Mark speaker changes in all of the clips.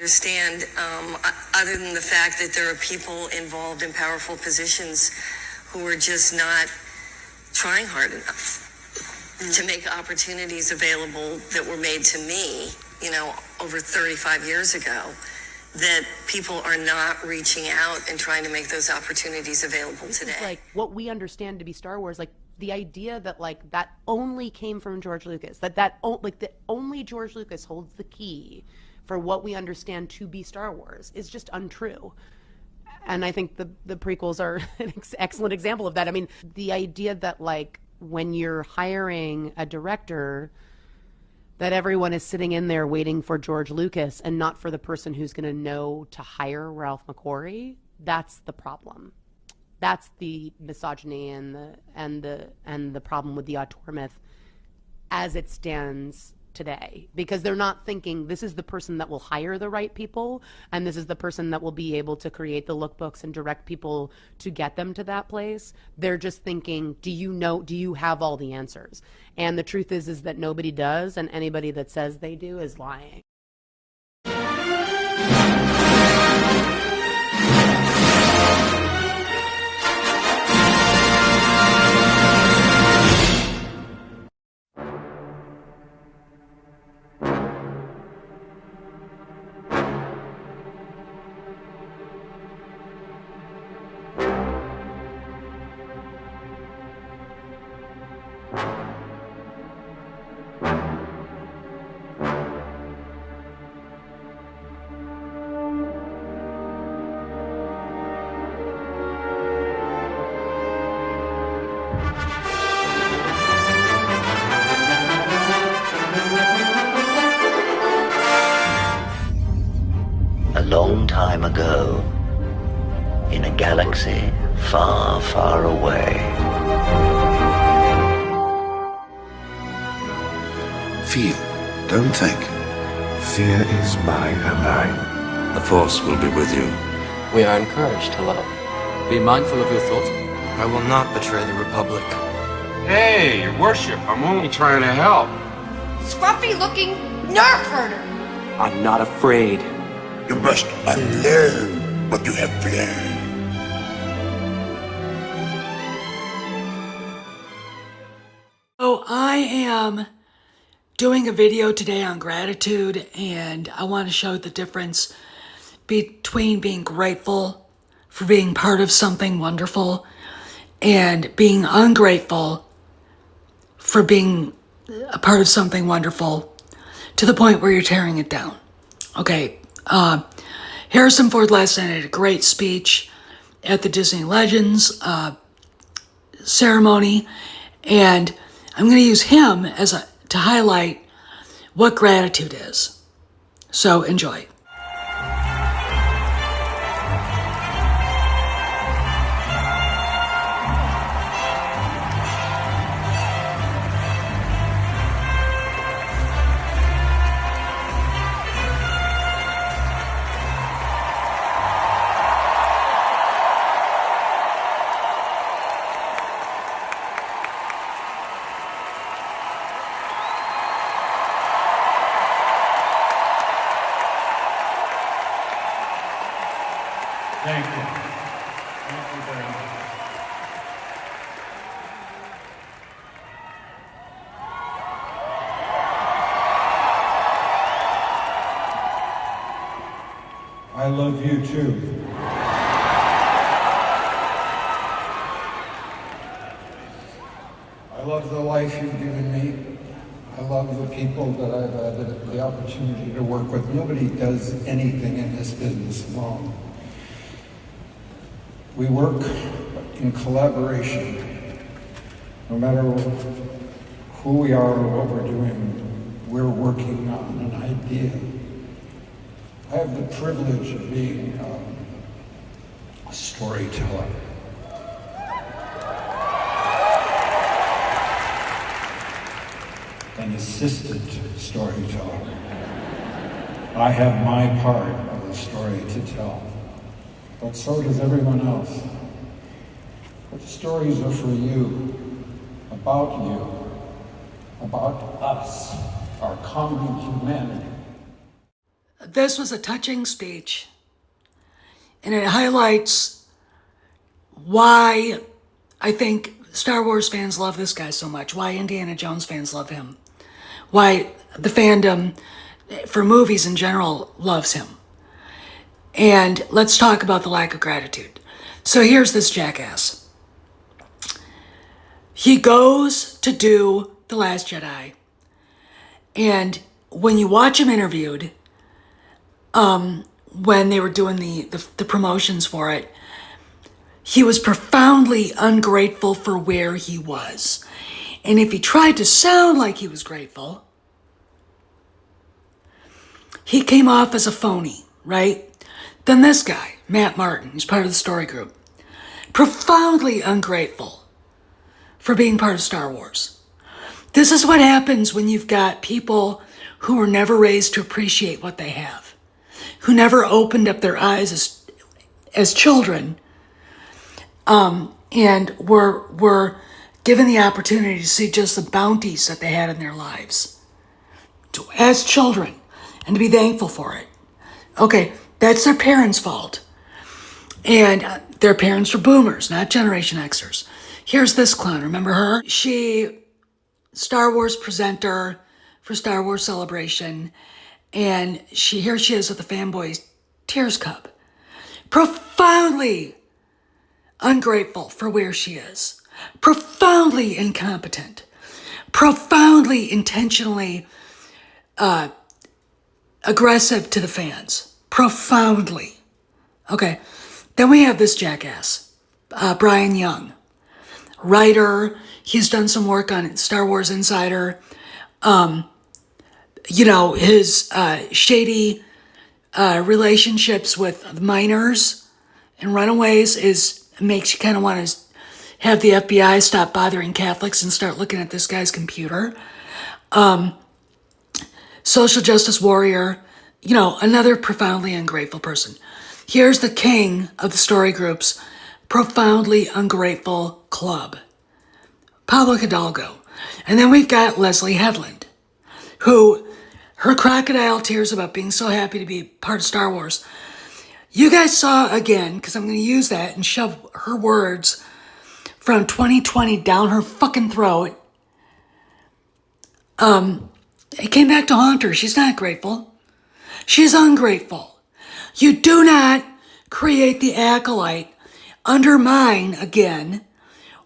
Speaker 1: Understand, other than the fact that there are people involved in powerful positions who are just not trying hard enough to make opportunities available that were made to me, over 35 years ago, that people are not reaching out and trying to make those opportunities available today.
Speaker 2: It's like what we understand to be Star Wars, like the idea that like that only came from George Lucas, that only George Lucas holds the key for what we understand to be Star Wars is just untrue. And I think the prequels are an excellent example of that. I mean, the idea that like when you're hiring a director, that everyone is sitting in there waiting for George Lucas and not for the person who's going to know to hire Ralph McQuarrie, that's the problem. That's the misogyny and the problem with the auteur myth as it stands today, because they're not thinking this is the person that will hire the right people and this is the person that will be able to create the lookbooks and direct people to get them to that place. They're just thinking, do you have all the answers? And the truth is that nobody does, and anybody that says they do is lying.
Speaker 3: A long time ago, in a galaxy far, far away.
Speaker 4: Feel, don't think.
Speaker 5: Fear is my ally.
Speaker 6: The Force will be with you.
Speaker 7: We are encouraged to love. Be mindful of your thoughts.
Speaker 8: I will not betray the Republic.
Speaker 9: Hey, your worship, I'm only trying to help.
Speaker 10: Scruffy-looking nerf herder!
Speaker 7: I'm not afraid.
Speaker 4: You must unlearn what you have learned.
Speaker 11: So I am doing a video today on gratitude, and I want to show the difference between being grateful for being part of something wonderful and being ungrateful for being a part of something wonderful to the point where you're tearing it down. Okay, Harrison Ford last night had a great speech at the Disney Legends ceremony, and I'm going to use him to highlight what gratitude is. So enjoy.
Speaker 12: Thank you. Thank you very much. I love you too. I love the life you've given me. I love the people that I've had the opportunity to work with. Nobody does anything in this business alone. We work in collaboration. No matter who we are or what we're doing, we're working on an idea. I have the privilege of being a storyteller. An assistant storyteller. I have my part of the story to tell, but so does everyone else. But the stories are for you, about us, our common humanity.
Speaker 11: this was a touching speech, and it highlights why I think Star Wars fans love this guy so much, why Indiana Jones fans love him, why the fandom for movies in general loves him. And let's talk about the lack of gratitude. So here's this jackass. He goes to do The Last Jedi, and when you watch him interviewed, when they were doing the promotions for it, he was profoundly ungrateful for where he was. And if he tried to sound like he was grateful, he came off as a phony, right? Then this guy, Matt Martin, he's part of the story group, profoundly ungrateful for being part of Star Wars. This is what happens when you've got people who were never raised to appreciate what they have, who never opened up their eyes as children, and were given the opportunity to see just the bounties that they had in their lives as children, and to be thankful for it. Okay, that's their parents' fault. And their parents were boomers, not Generation Xers. Here's this clown, remember her? She, Star Wars presenter for Star Wars Celebration, and here she is with the fanboys tears cup. Profoundly ungrateful for where she is. Profoundly incompetent. Profoundly intentionally aggressive to the fans. Profoundly. Okay. Then we have this jackass, Brian Young. Writer. He's done some work on Star Wars Insider. His shady relationships with minors and runaways makes you kind of want to have the FBI stop bothering Catholics and start looking at this guy's computer. Social justice warrior, another profoundly ungrateful person. Here's the king of the story group's profoundly ungrateful club, Pablo Hidalgo. And then we've got Leslie Headland, who her crocodile tears about being so happy to be part of Star Wars. You guys saw again, because I'm going to use that and shove her words from 2020 down her fucking throat. It came back to haunt her. She's not grateful. She's ungrateful. You do not create the acolyte, undermine again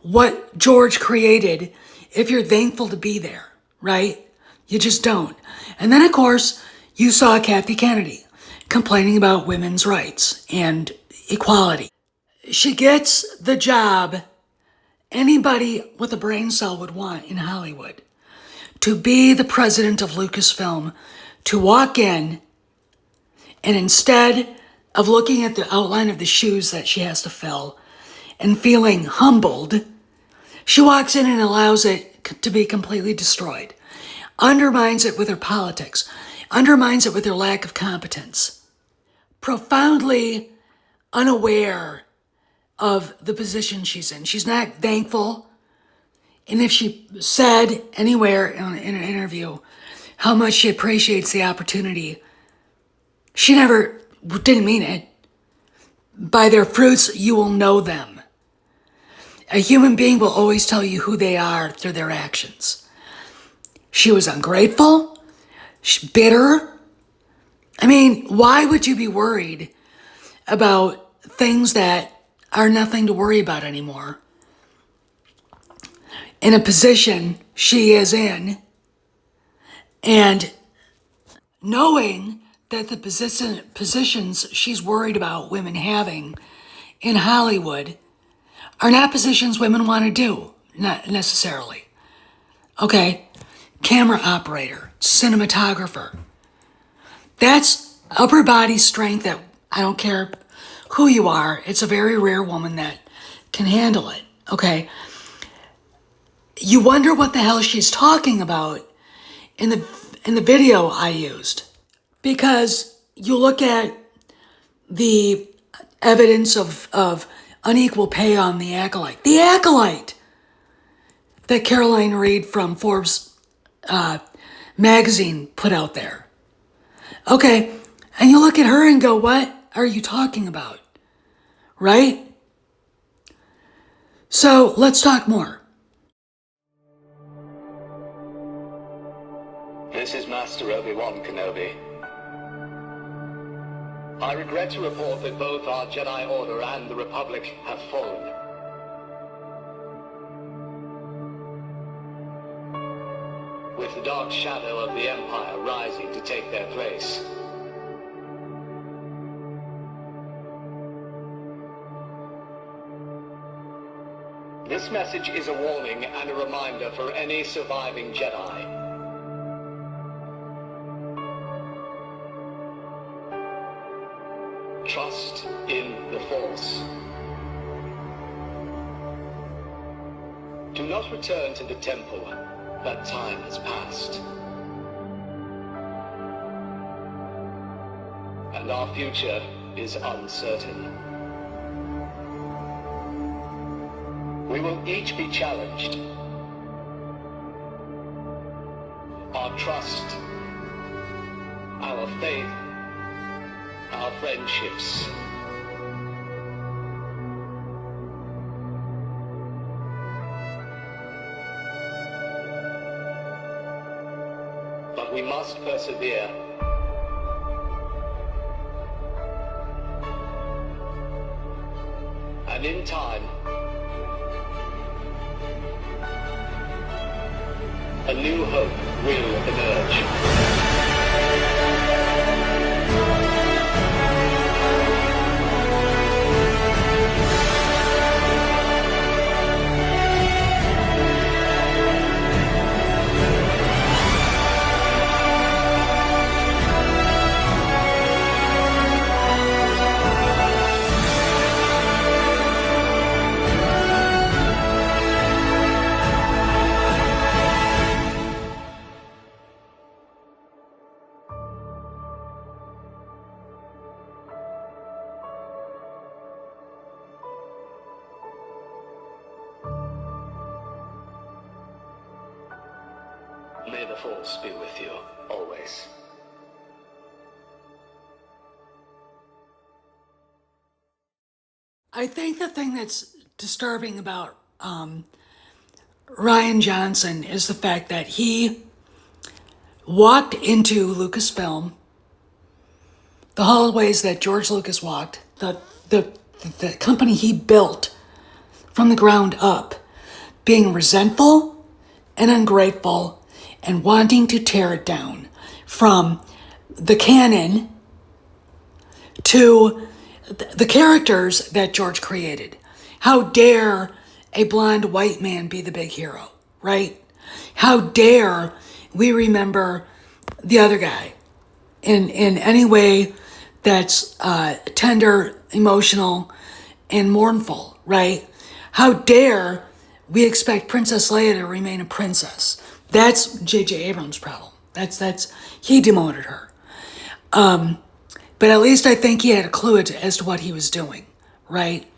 Speaker 11: what George created if you're thankful to be there, right? You just don't. And then, of course, you saw Kathy Kennedy complaining about women's rights and equality. She gets the job anybody with a brain cell would want in Hollywood. To be the president of Lucasfilm, to walk in, and instead of looking at the outline of the shoes that she has to fill and feeling humbled, she walks in and allows it to be completely destroyed. Undermines it with her politics. Undermines it with her lack of competence. Profoundly unaware of the position she's in. She's not thankful. And if she said anywhere in an interview how much she appreciates the opportunity, she never didn't mean it. By their fruits, you will know them. A human being will always tell you who they are through their actions. She was ungrateful, bitter. I mean, why would you be worried about things that are nothing to worry about anymore? In a position she is in, and knowing that the positions she's worried about women having in Hollywood are not positions women want to do, not necessarily. Okay, camera operator, cinematographer. That's upper body strength that I don't care who you are. It's a very rare woman that can handle it, okay? You wonder what the hell she's talking about in the video I used. Because you look at the evidence of unequal pay on the Acolyte. The Acolyte that Caroline Reed from Forbes magazine put out there. Okay, And you look at her and go, what are you talking about? Right? So let's talk more.
Speaker 6: This is Master Obi-Wan Kenobi. I regret to report that both our Jedi Order and the Republic have fallen. With the dark shadow of the Empire rising to take their place. This message is a warning and a reminder for any surviving Jedi. Trust in the Force. Do not return to the temple. That time has passed. And our future is uncertain. We will each be challenged. Our trust, our faith, our friendships. But we must persevere. And in time, a new hope will emerge. May the Force be with you, always.
Speaker 11: I think the thing that's disturbing about Rian Johnson is the fact that he walked into Lucasfilm, the hallways that George Lucas walked, the company he built from the ground up, being resentful and ungrateful and wanting to tear it down, from the canon to the characters that George created. How dare a blonde white man be the big hero, right? How dare we remember the other guy in any way that's tender, emotional, and mournful, right? How dare we expect Princess Leia to remain a princess? That's J.J. Abrams' problem. That's he demoted her. But at least I think he had a clue as to what he was doing, right?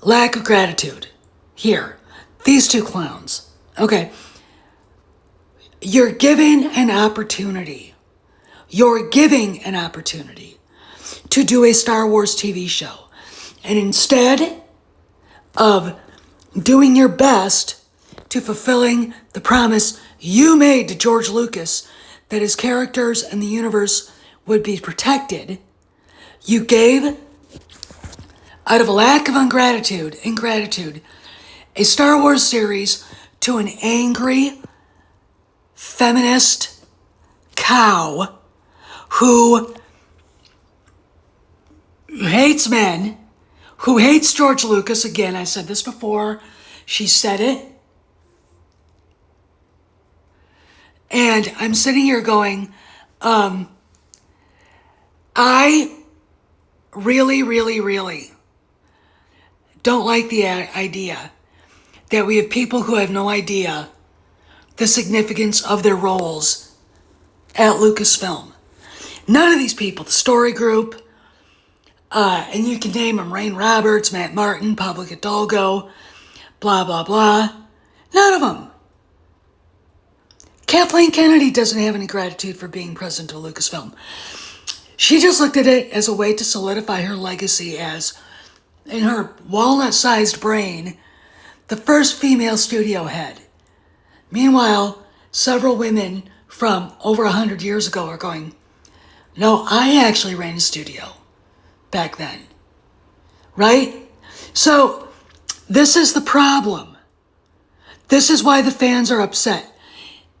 Speaker 11: Lack of gratitude. Here, these two clowns. Okay. You're given an opportunity. You're giving an opportunity to do a Star Wars TV show. And instead of doing your best to fulfilling the promise you made to George Lucas that his characters and the universe would be protected, you gave, out of a lack of ingratitude, a Star Wars series to an angry, feminist cow who hates men, who hates George Lucas. Again, I said this before. She said it. And I'm sitting here going, I really don't like the idea that we have people who have no idea the significance of their roles at Lucasfilm. None of these people, the story group, and you can name them, Rain Roberts, Matt Martin, Pablo Hidalgo, blah, blah, blah. None of them. Kathleen Kennedy doesn't have any gratitude for being president of Lucasfilm. She just looked at it as a way to solidify her legacy as, in her walnut-sized brain, the first female studio head. Meanwhile, several women from over 100 years ago are going, no, I actually ran a studio back then. Right? So, this is the problem. This is why the fans are upset.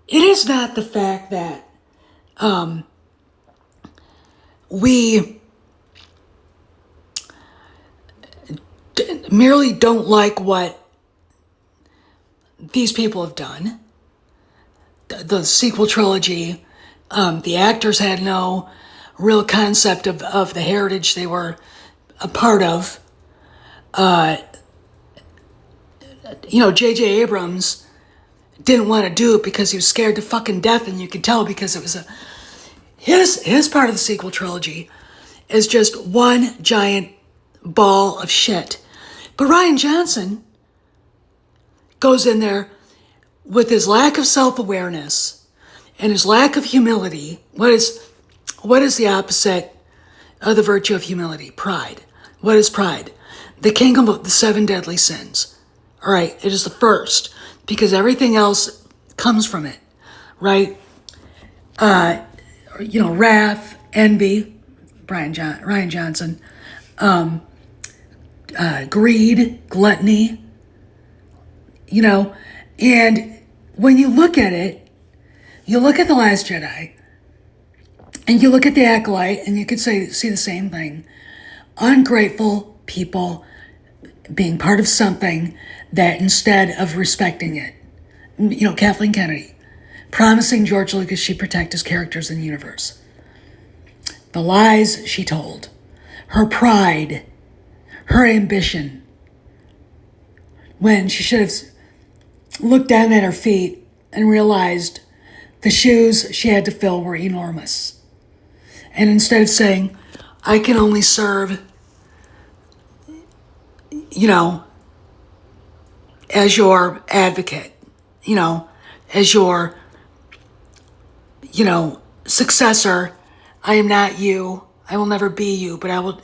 Speaker 11: It is not the fact that we merely don't like what these people have done. The sequel trilogy, the actors had no real concept of the heritage they were a part of. J.J. Abrams didn't want to do it because he was scared to fucking death, and you could tell because it was his part of the sequel trilogy is just one giant ball of shit. But Rian Johnson goes in there with his lack of self-awareness and his lack of humility. What is the opposite of the virtue of humility? Pride. What is pride? The kingdom of the 7 deadly sins. All right, it is the first because everything else comes from it, right? Wrath, envy, Rian Johnson, greed, gluttony, and when you look at it, you look at The Last Jedi, and you look at The Acolyte, and you could see the same thing. Ungrateful people being part of something that instead of respecting it, Kathleen Kennedy, promising George Lucas she'd protect his characters in the universe. The lies she told, her pride, her ambition, when she should have looked down at her feet and realized the shoes she had to fill were enormous. And instead of saying, I can only serve, as your advocate, as your, successor, I am not you. I will never be you, but I will,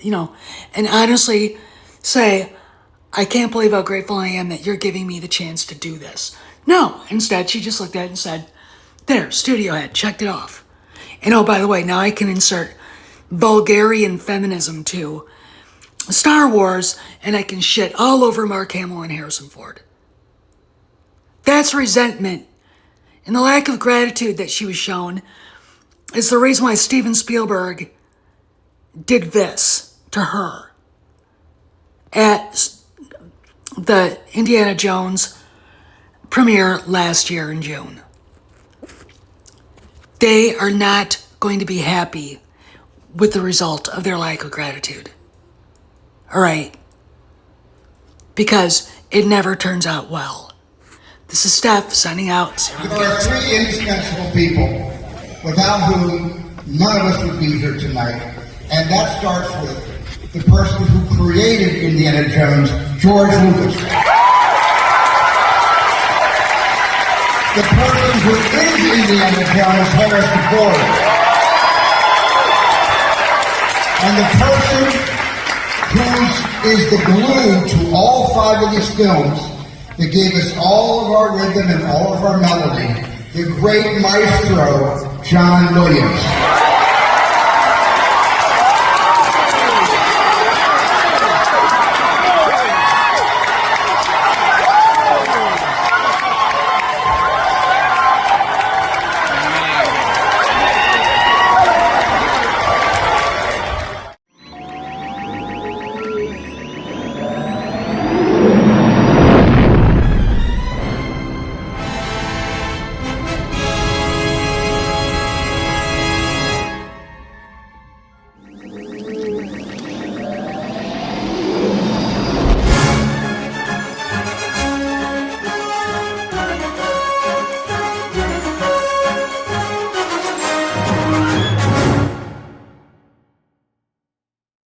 Speaker 11: and honestly say, I can't believe how grateful I am that you're giving me the chance to do this. No, instead she just looked at it and said, there, studio head, checked it off. And oh, by the way, now I can insert Bulgarian feminism to Star Wars, and I can shit all over Mark Hamill and Harrison Ford. That's resentment. And the lack of gratitude that she was shown is the reason why Steven Spielberg did this to her at the Indiana Jones premiere last year in June. They are not going to be happy with the result of their lack of gratitude. All right? Because it never turns out well. This is Steph signing out.
Speaker 13: There are 3 indispensable people without whom none of us would be here tonight. And that starts with the person who created Indiana Jones, George Lucas. The person who is Indiana Jones, Harrison Ford. And the person who is the glue to all 5 of these films that gave us all of our rhythm and all of our melody, the great maestro, John Williams.